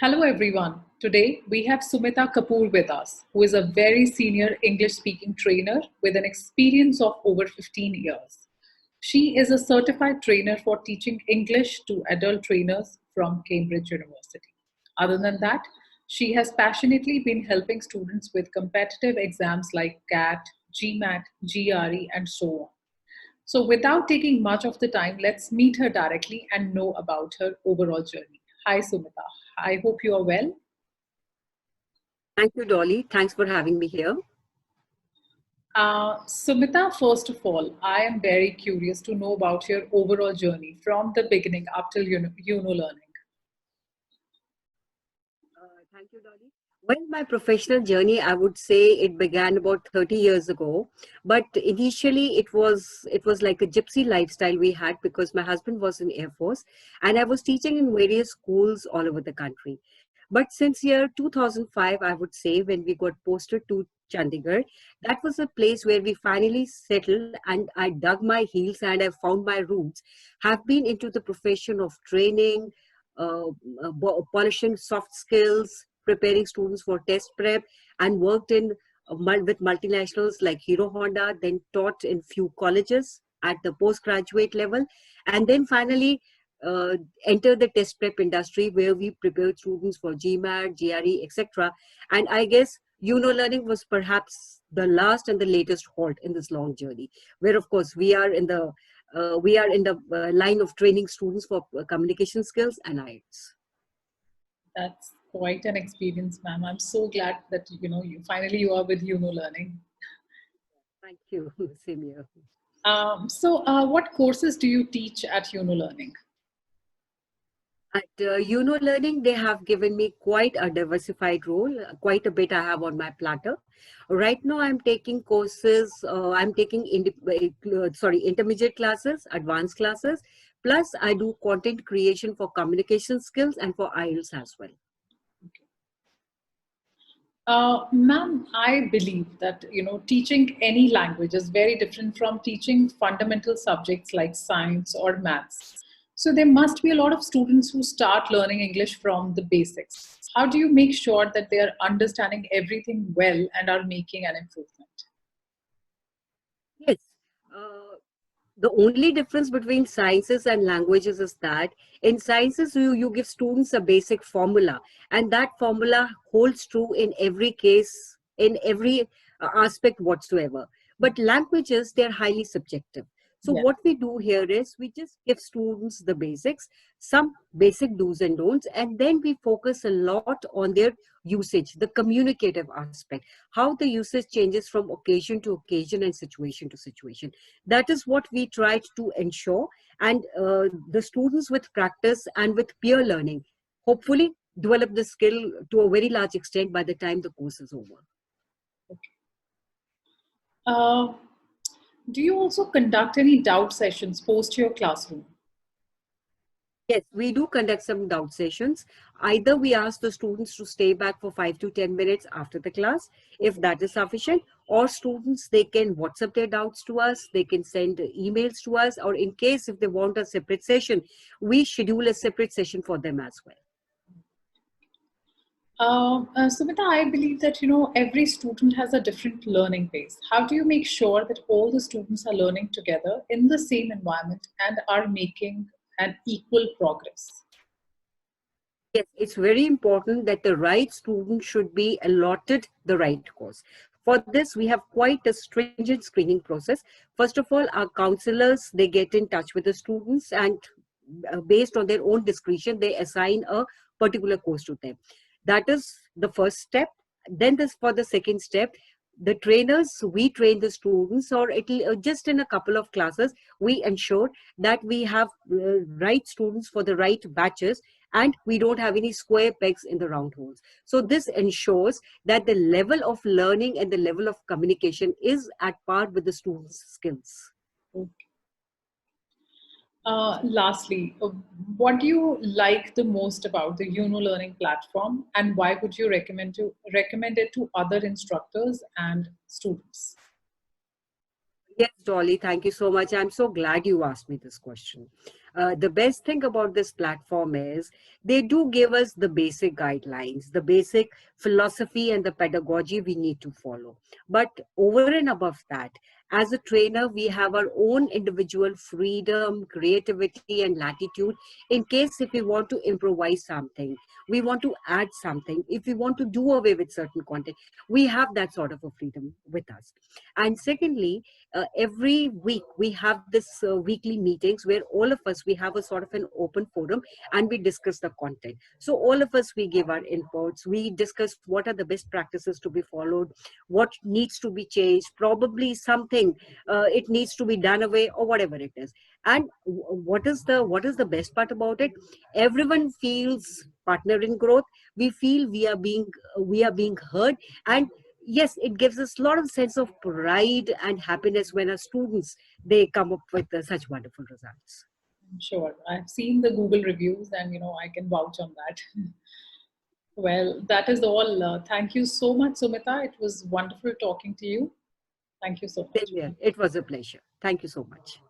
Hello everyone. Today we have Sumita Kapoor with us, who is a very senior English speaking trainer with an experience of over 15 years. She is a certified trainer for teaching English to adult trainers from Cambridge University. Other than that, she has passionately been helping students with competitive exams like GAT, GMAT, GRE, and so on. So, without taking much of the time, let's meet her directly and know about her overall journey. Hi, Sumita. I hope you are well. Thank you, Dolly. Thanks for having me here. Sumita, first of all, I am very curious to know about your overall journey from the beginning up till learning. Thank you, Dolly. Well, my professional journey, I would say it began about 30 years ago. But initially, it was like a gypsy lifestyle we had because my husband was in Air Force and I was teaching in various schools all over the country. But since year 2005, I would say, when we got posted to Chandigarh, that was a place where we finally settled and I dug my heels and I found my roots. Have been into the profession of training, uh, polishing soft skills, preparing students for test prep, and worked in with multinationals like Hero Honda, then taught in few colleges at the postgraduate level, and then finally uh, entered the test prep industry where we prepared students for GMAT, GRE, etc. And I guess Unilearning was perhaps the last and the latest halt in this long journey, where of course we are in the line of training students for communication skills and IELTS. That's quite an experience, ma'am. I'm so glad that you finally you are with Learning. Thank you. Same here. What courses do you teach at Learning? At Unilearning, they have given me quite a diversified role, quite a bit I have on my platter. Right now, I'm taking courses, I'm taking intermediate classes, advanced classes, plus I do content creation for communication skills and for IELTS as well. Ma'am, I believe that teaching any language is very different from teaching fundamental subjects like science or maths. So there must be a lot of students who start learning English from the basics. How do you make sure that they are understanding everything well and are making an improvement? Yes. Uh, the only difference between sciences and languages is that in sciences you give students a basic formula, and that formula holds true in every case, in every aspect whatsoever. But languages, they're highly subjective. So Yeah. what we do here is we just give students the basics, some basic do's and don'ts, and then we focus a lot on their usage, the communicative aspect, how the usage changes from occasion to occasion and situation to situation. That is what we tried to ensure, and the students with practice and with peer learning hopefully develop the skill to a very large extent by the time the course is over. Uh, do you also conduct any doubt sessions post your classroom? Yes, we do conduct some doubt sessions. Either we ask the students to stay back for 5 to 10 minutes after the class, if that is sufficient, or students, they can WhatsApp their doubts to us, they can send emails to us, or in case if they want a separate session, we schedule a separate session for them as well. Sumita, I believe that every student has a different learning pace. How do you make sure that all the students are learning together in the same environment and are making an equal progress? Yes, it's very important that the right student should be allotted the right course. For this, we have quite a stringent screening process. First of all, our counselors, they get in touch with the students, and based on their own discretion, they assign a particular course to them. That is the first step. Then this for the second step, the trainers, we train the students, or it'll just in a couple of classes, we ensure that we have right students for the right batches, and we don't have any square pegs in the round holes. So this ensures that the level of learning and the level of communication is at par with the students' skills. Lastly, what do you like the most about the Learning platform, and why would you recommend it to other instructors and students? Yes, Dolly, thank you so much. I'm so glad you asked me this question. The best thing about this platform is they do give us the basic guidelines, the basic philosophy and the pedagogy we need to follow. But over and above that, as a trainer, we have our own individual freedom, creativity, and latitude in case if we want to improvise something, we want to add something, if we want to do away with certain content, we have that sort of a freedom with us. And secondly, every week we have this weekly meetings where all of us, we have a sort of an open forum and we discuss the content. So all of us, we give our inputs, we discuss what are the best practices to be followed, what needs to be changed, probably something it needs to be done away or whatever it is. And what is the best part about it? Everyone feels partner in growth. We feel we are being heard. And yes, it gives us a lot of sense of pride and happiness when our students, they come up with such wonderful results. I'm sure. I've seen the Google reviews and, I can vouch on that. Well, that is all. Thank you so much, Sumita. It was wonderful talking to you. Thank you so much. Same here. It was a pleasure. Thank you so much.